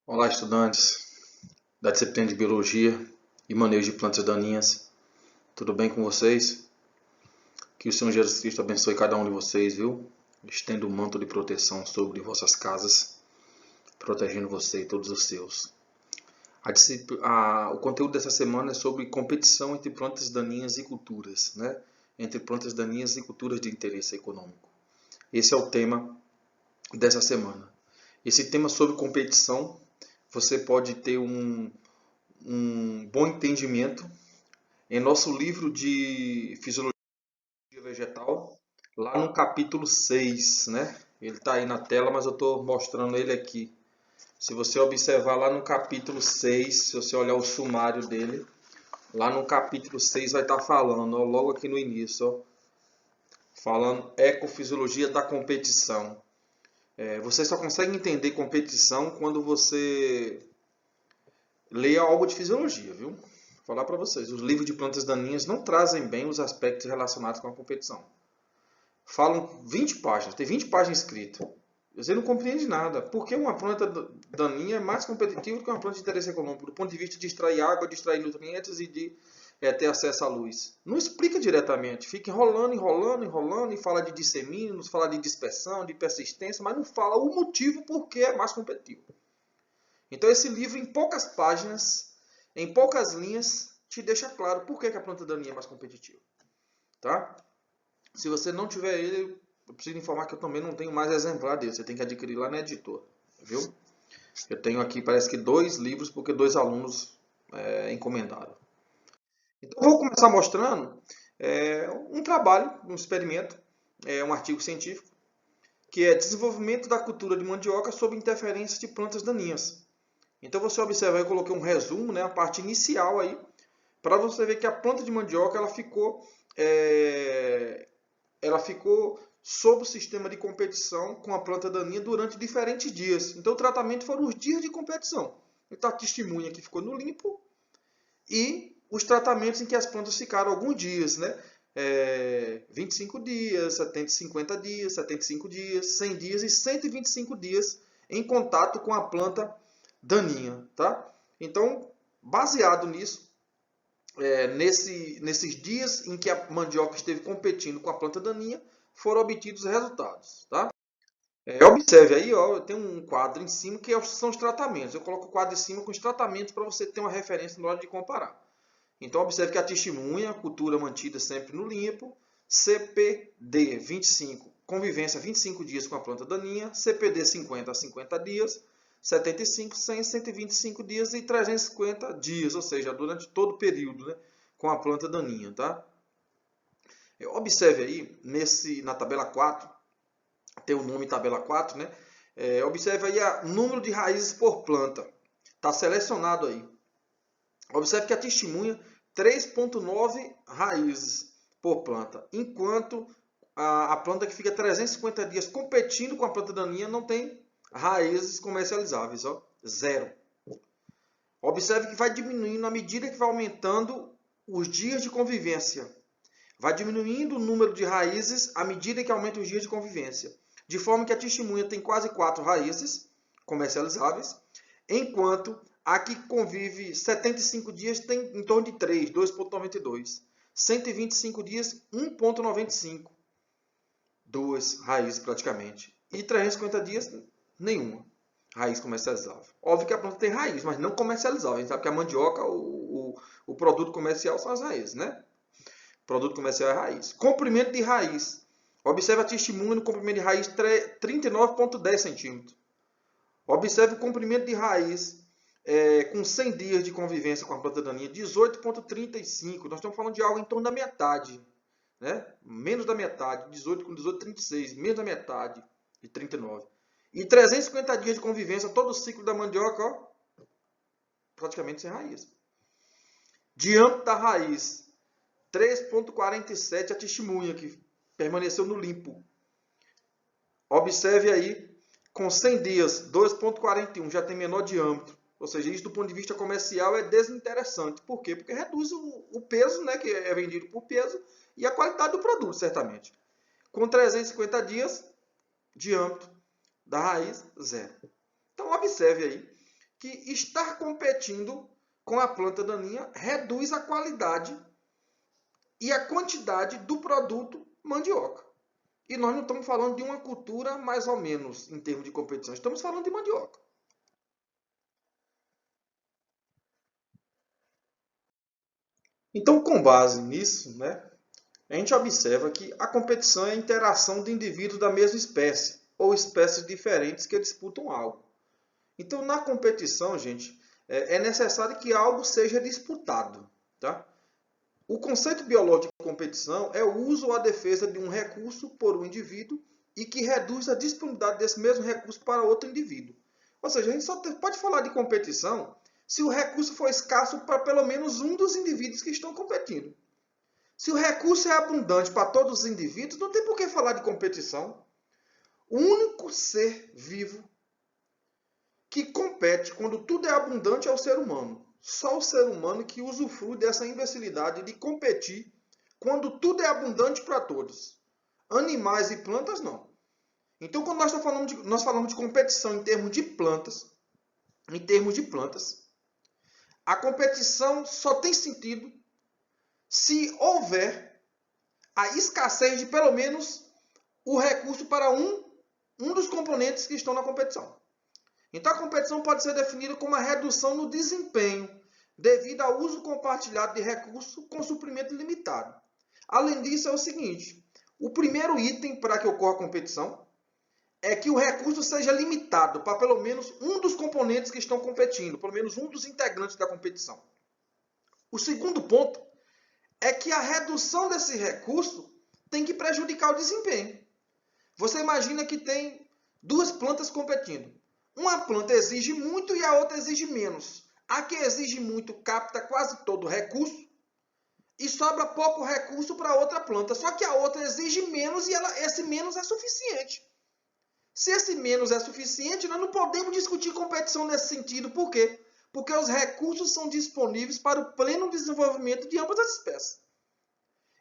Olá, estudantes da disciplina de Biologia e Manejo de Plantas Daninhas. Tudo bem com vocês? Que o Senhor Jesus Cristo abençoe cada um de vocês, viu? Estenda um manto de proteção sobre vossas casas, protegendo você e todos os seus. O conteúdo dessa semana é sobre competição entre plantas daninhas e culturas, né? Entre plantas daninhas e culturas de interesse econômico. Esse é o tema dessa semana. Esse tema sobre competição, você pode ter um bom entendimento em nosso livro de Fisiologia Vegetal, lá no capítulo 6, né? Ele está aí na tela, mas eu estou mostrando ele aqui. Se você observar lá no capítulo 6, se você olhar o sumário dele, lá no capítulo 6 vai estar falando, ó, logo aqui no início, ó, falando ecofisiologia da competição. Você só consegue entender competição quando você leia algo de fisiologia, viu? Vou falar para vocês, os livros de plantas daninhas não trazem bem os aspectos relacionados com a competição. Falam 20 páginas, tem 20 páginas escritas. Você não compreende nada. Por que uma planta daninha é mais competitiva do que uma planta de interesse econômico, do ponto de vista de extrair água, de extrair nutrientes e de ter acesso à luz? Não explica diretamente. Fica enrolando e fala de disseminos, fala de dispersão, de persistência, mas não fala o motivo por que é mais competitivo. Então esse livro, em poucas páginas, em poucas linhas, te deixa claro por que a planta daninha é mais competitiva. Tá? Se você não tiver ele, eu preciso informar que eu também não tenho mais exemplar dele. Você tem que adquirir lá na editora, viu? Eu tenho aqui, parece que 2 livros, porque 2 alunos encomendaram. Então eu vou começar mostrando um trabalho, um experimento, um artigo científico, que é desenvolvimento da cultura de mandioca sob interferência de plantas daninhas. Então você observa, eu coloquei um resumo, né, a parte inicial aí, para você ver que a planta de mandioca ela ficou sob o sistema de competição com a planta daninha durante diferentes dias. Então o tratamento foram os dias de competição. Então a testemunha que ficou no limpo e os tratamentos em que as plantas ficaram alguns dias, né? 25 dias, 50 dias, 75 dias, 100 dias e 125 dias em contato com a planta daninha, tá? Então, baseado nisso, nesses dias em que a mandioca esteve competindo com a planta daninha, foram obtidos resultados, tá? Observe aí, ó, tem um quadro em cima que são os tratamentos. Eu coloco o quadro em cima com os tratamentos para você ter uma referência na hora de comparar. Então, observe que a testemunha, cultura mantida sempre no limpo, CPD 25, convivência 25 dias com a planta daninha, CPD 50 a 50 dias, 75, 100, 125 dias e 350 dias, ou seja, durante todo o período, né, com a planta daninha, tá? Observe aí, na tabela 4, tem o nome tabela 4, né? Observe aí o número de raízes por planta. Está selecionado aí. Observe que a testemunha 3,9 raízes por planta, enquanto a planta que fica 350 dias competindo com a planta daninha não tem raízes comercializáveis, ó, 0. Observe que vai diminuindo à medida que vai aumentando os dias de convivência. Vai diminuindo o número de raízes à medida que aumenta os dias de convivência. De forma que a testemunha tem quase 4 raízes comercializáveis, enquanto a que convive 75 dias tem em torno de 3, 2,92. 125 dias, 1,95. 2 raízes praticamente. E 350 dias, nenhuma raiz comercializável. Óbvio que a planta tem raiz, mas não comercializável. A gente sabe que a mandioca, o produto comercial são as raízes, né? Produto comercial é raiz. Comprimento de raiz. Observe a testemunha no comprimento de raiz 39,10 centímetros. Observe o comprimento de raiz com 100 dias de convivência com a planta daninha, 18,35. Nós estamos falando de algo em torno da metade. Né? Menos da metade, 18 com 18,36. Menos da metade de 39. E 350 dias de convivência, todo o ciclo da mandioca, ó, praticamente sem raiz. Diâmetro da raiz, 3,47 a testemunha, que permaneceu no limpo. Observe aí, com 100 dias, 2,41, já tem menor diâmetro. Ou seja, isso do ponto de vista comercial é desinteressante. Por quê? Porque reduz o peso, né, que é vendido por peso, e a qualidade do produto, certamente. Com 350 dias, diâmetro da raiz, 0. Então, observe aí que estar competindo com a planta daninha reduz a qualidade e a quantidade do produto mandioca. E nós não estamos falando de uma cultura mais ou menos em termos de competição, estamos falando de mandioca. Então, com base nisso, a gente observa que a competição é a interação de indivíduos da mesma espécie ou espécies diferentes que disputam algo. Então, na competição, gente, é necessário que algo seja disputado. Tá? O conceito biológico de competição é o uso ou a defesa de um recurso por um indivíduo e que reduz a disponibilidade desse mesmo recurso para outro indivíduo. Ou seja, a gente só pode falar de competição se o recurso for escasso para pelo menos um dos indivíduos que estão competindo. Se o recurso é abundante para todos os indivíduos, não tem por que falar de competição. O único ser vivo que compete quando tudo é abundante é o ser humano. Só o ser humano que usufrui dessa imbecilidade de competir quando tudo é abundante para todos. Animais e plantas, não. Então, quando nós falamos de competição em termos de plantas, a competição só tem sentido se houver a escassez de pelo menos o recurso para um dos componentes que estão na competição. Então, a competição pode ser definida como a redução no desempenho devido ao uso compartilhado de recursos com suprimento limitado. Além disso, é o seguinte: o primeiro item para que ocorra a competição é que o recurso seja limitado para pelo menos um dos componentes que estão competindo, pelo menos um dos integrantes da competição. O segundo ponto é que a redução desse recurso tem que prejudicar o desempenho. Você imagina que tem duas plantas competindo. Uma planta exige muito e a outra exige menos. A que exige muito capta quase todo o recurso e sobra pouco recurso para a outra planta. Só que a outra exige menos e esse menos é suficiente. Se esse menos é suficiente, nós não podemos discutir competição nesse sentido. Por quê? Porque os recursos são disponíveis para o pleno desenvolvimento de ambas as espécies.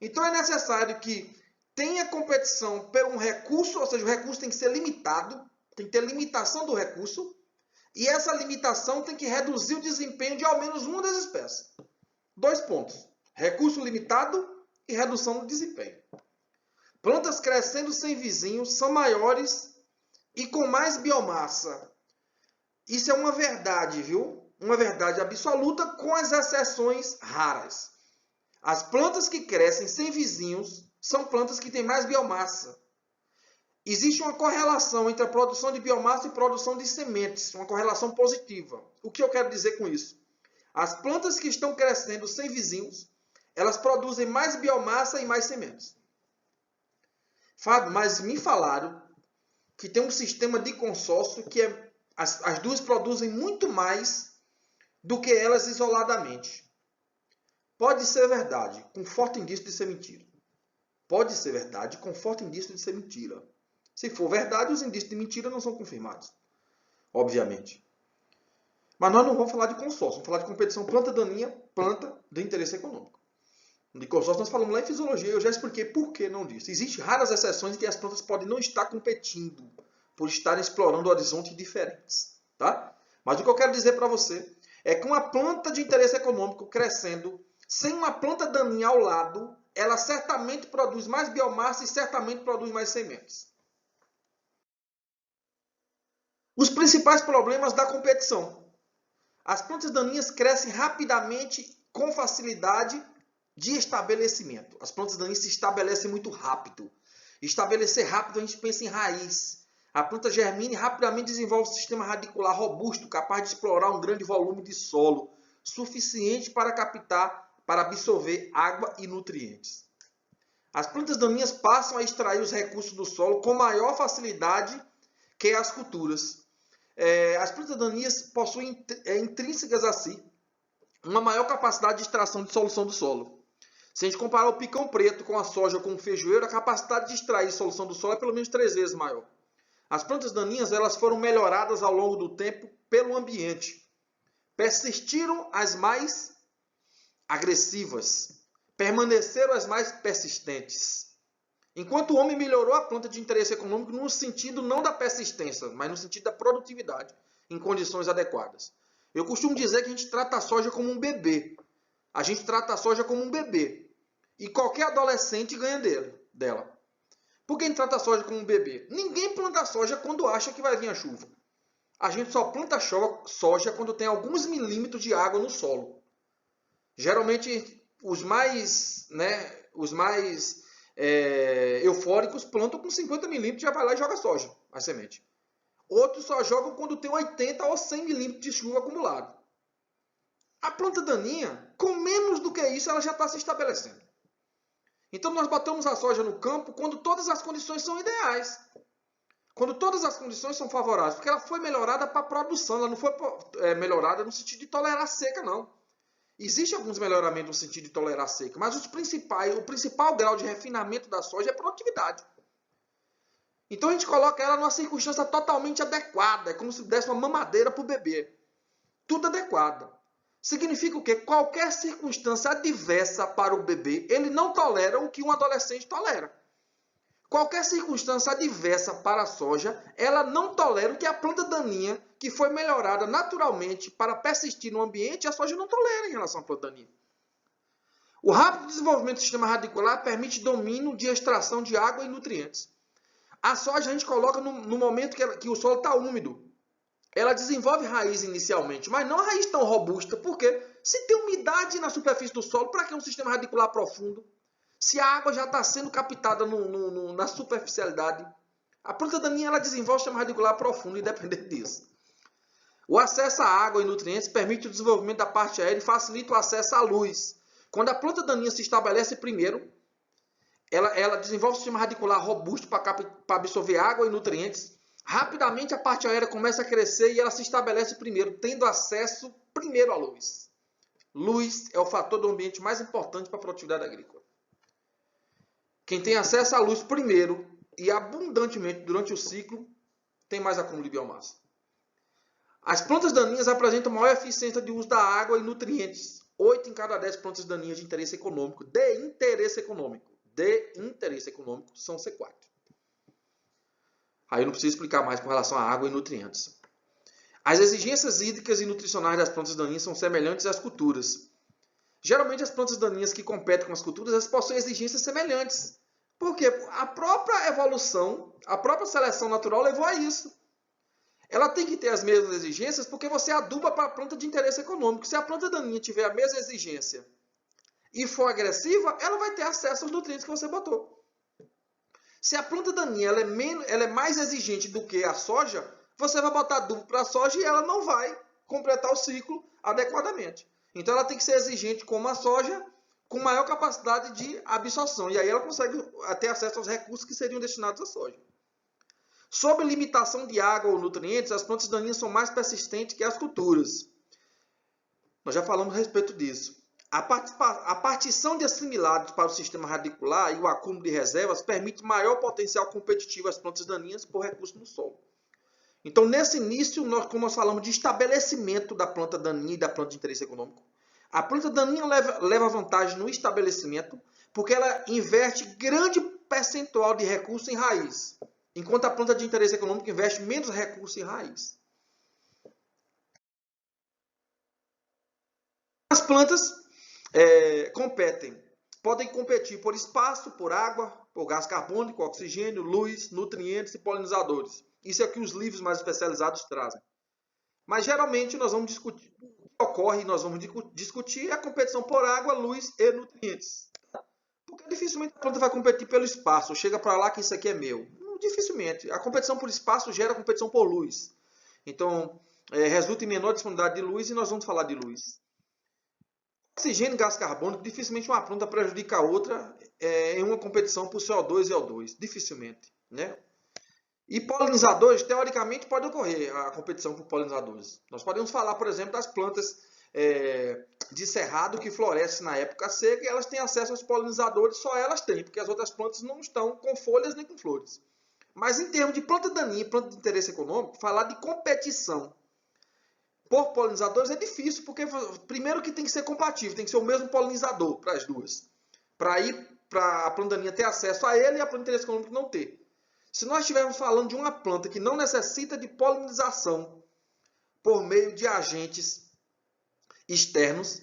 Então é necessário que tenha competição por um recurso, ou seja, o recurso tem que ser limitado, tem que ter limitação do recurso, e essa limitação tem que reduzir o desempenho de ao menos uma das espécies. 2 pontos: recurso limitado e redução do desempenho. Plantas crescendo sem vizinhos são maiores e com mais biomassa. Isso é uma verdade, viu? Uma verdade absoluta, com as exceções raras. As plantas que crescem sem vizinhos são plantas que têm mais biomassa. Existe uma correlação entre a produção de biomassa e produção de sementes, uma correlação positiva. O que eu quero dizer com isso? As plantas que estão crescendo sem vizinhos, elas produzem mais biomassa e mais sementes. Fábio, mas me falaram que tem um sistema de consórcio que as duas produzem muito mais do que elas isoladamente. Pode ser verdade, com forte indício de ser mentira. Pode ser verdade, com forte indício de ser mentira. Se for verdade, os indícios de mentira não são confirmados. Obviamente. Mas nós não vamos falar de consórcio, vamos falar de competição planta daninha, planta de interesse econômico. De consórcio nós falamos lá em fisiologia, eu já expliquei por que não disso. Existem raras exceções em que as plantas podem não estar competindo, por estarem explorando horizontes diferentes. Tá? Mas o que eu quero dizer para você é que uma planta de interesse econômico crescendo, sem uma planta daninha ao lado, ela certamente produz mais biomassa e certamente produz mais sementes. Os principais problemas da competição. As plantas daninhas crescem rapidamente com facilidade de estabelecimento. As plantas daninhas se estabelecem muito rápido. Estabelecer rápido, a gente pensa em raiz. A planta germina e rapidamente desenvolve um sistema radicular robusto, capaz de explorar um grande volume de solo, suficiente para absorver água e nutrientes. As plantas daninhas passam a extrair os recursos do solo com maior facilidade que as culturas. As plantas daninhas possuem intrínsecas a si uma maior capacidade de extração de solução do solo. Se a gente comparar o picão preto com a soja ou com o feijoeiro, a capacidade de extrair solução do solo é pelo menos 3 vezes maior. As plantas daninhas elas foram melhoradas ao longo do tempo pelo ambiente. Persistiram as mais agressivas, permaneceram as mais persistentes. Enquanto o homem melhorou a planta de interesse econômico no sentido não da persistência, mas no sentido da produtividade. em condições adequadas. Eu costumo dizer que a gente trata a soja como um bebê. A gente trata a soja como um bebê. E qualquer adolescente ganha dela. Por que a gente trata a soja como um bebê? Ninguém planta soja quando acha que vai vir a chuva. A gente só planta soja quando tem alguns milímetros de água no solo. Geralmente, os mais eufóricos plantam com 50 milímetros, já vai lá e joga soja, a semente. Outros só jogam quando tem 80 ou 100 milímetros de chuva acumulado. A planta daninha, com menos do que isso, ela já está se estabelecendo. Então, nós botamos a soja no campo quando todas as condições são ideais. Quando todas as condições são favoráveis, porque ela foi melhorada para a produção, ela não foi melhorada no sentido de tolerar seca, não. Existe alguns melhoramentos no sentido de tolerar seca, mas o principal grau de refinamento da soja é a produtividade. Então a gente coloca ela numa circunstância totalmente adequada, é como se desse uma mamadeira para o bebê. Tudo adequado. Significa o quê? Qualquer circunstância adversa para o bebê, ele não tolera o que um adolescente tolera. Qualquer circunstância adversa para a soja, ela não tolera o que a planta daninha, que foi melhorada naturalmente para persistir no ambiente, a soja não tolera em relação à planta daninha. O rápido desenvolvimento do sistema radicular permite domínio de extração de água e nutrientes. A soja a gente coloca no momento que o solo está úmido. Ela desenvolve raiz inicialmente, mas não a raiz tão robusta, porque se tem umidade na superfície do solo, para que um sistema radicular profundo? Se a água já está sendo captada na superficialidade, a planta daninha ela desenvolve o sistema radicular profundo, independente disso. O acesso à água e nutrientes permite o desenvolvimento da parte aérea e facilita o acesso à luz. Quando a planta daninha se estabelece primeiro, ela desenvolve um sistema radicular robusto para absorver água e nutrientes. Rapidamente a parte aérea começa a crescer e ela se estabelece primeiro, tendo acesso primeiro à luz. Luz é o fator do ambiente mais importante para a produtividade agrícola. Quem tem acesso à luz primeiro e abundantemente durante o ciclo, tem mais acúmulo de biomassa. As plantas daninhas apresentam maior eficiência de uso da água e nutrientes. 8 em cada 10 plantas daninhas de interesse econômico, são C4. Aí eu não preciso explicar mais com relação à água e nutrientes. As exigências hídricas e nutricionais das plantas daninhas são semelhantes às culturas. Geralmente as plantas daninhas que competem com as culturas, elas possuem exigências semelhantes. Porque a própria evolução, a própria seleção natural levou a isso. Ela tem que ter as mesmas exigências porque você aduba para a planta de interesse econômico. Se a planta daninha tiver a mesma exigência e for agressiva, ela vai ter acesso aos nutrientes que você botou. Se a planta daninha ela é mais exigente do que a soja, você vai botar adubo para a soja e ela não vai completar o ciclo adequadamente. Então ela tem que ser exigente como a soja, com maior capacidade de absorção. E aí ela consegue ter acesso aos recursos que seriam destinados à soja. Sob limitação de água ou nutrientes, as plantas daninhas são mais persistentes que as culturas. Nós já falamos a respeito disso. A partição de assimilados para o sistema radicular e o acúmulo de reservas permite maior potencial competitivo às plantas daninhas por recurso no solo. Então, nesse início, como nós falamos de estabelecimento da planta daninha e da planta de interesse econômico, a planta daninha leva vantagem no estabelecimento porque ela investe grande percentual de recurso em raiz, enquanto a planta de interesse econômico investe menos recurso em raiz. As plantas podem competir por espaço, por água, por gás carbônico, oxigênio, luz, nutrientes e polinizadores. Isso é o que os livros mais especializados trazem. Mas geralmente nós vamos discutir, a competição por água, luz e nutrientes. Porque dificilmente a planta vai competir pelo espaço. Chega para lá que isso aqui é meu. Dificilmente. A competição por espaço gera competição por luz. Então, resulta em menor disponibilidade de luz e nós vamos falar de luz. Oxigênio e gás carbônico, dificilmente uma planta prejudica a outra em uma competição por CO2 e O2. Dificilmente. Né? E polinizadores, teoricamente, pode ocorrer a competição por polinizadores. Nós podemos falar, por exemplo, das plantas de cerrado que florescem na época seca e elas têm acesso aos polinizadores, só elas têm, porque as outras plantas não estão com folhas nem com flores. Mas em termos de planta daninha e planta de interesse econômico, falar de competição por polinizadores é difícil, porque primeiro que tem que ser compatível, tem que ser o mesmo polinizador para as duas. Para a planta daninha ter acesso a ele e a planta de interesse econômico não ter. Se nós estivermos falando de uma planta que não necessita de polinização, por meio de agentes externos,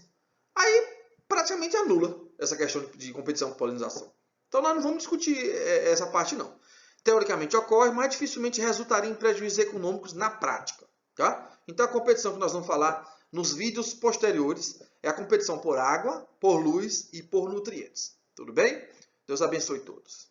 aí praticamente anula essa questão de competição por polinização. Então nós não vamos discutir essa parte não. Teoricamente ocorre, mas dificilmente resultaria em prejuízos econômicos na prática. Tá? Então a competição que nós vamos falar nos vídeos posteriores é a competição por água, por luz e por nutrientes. Tudo bem? Deus abençoe todos.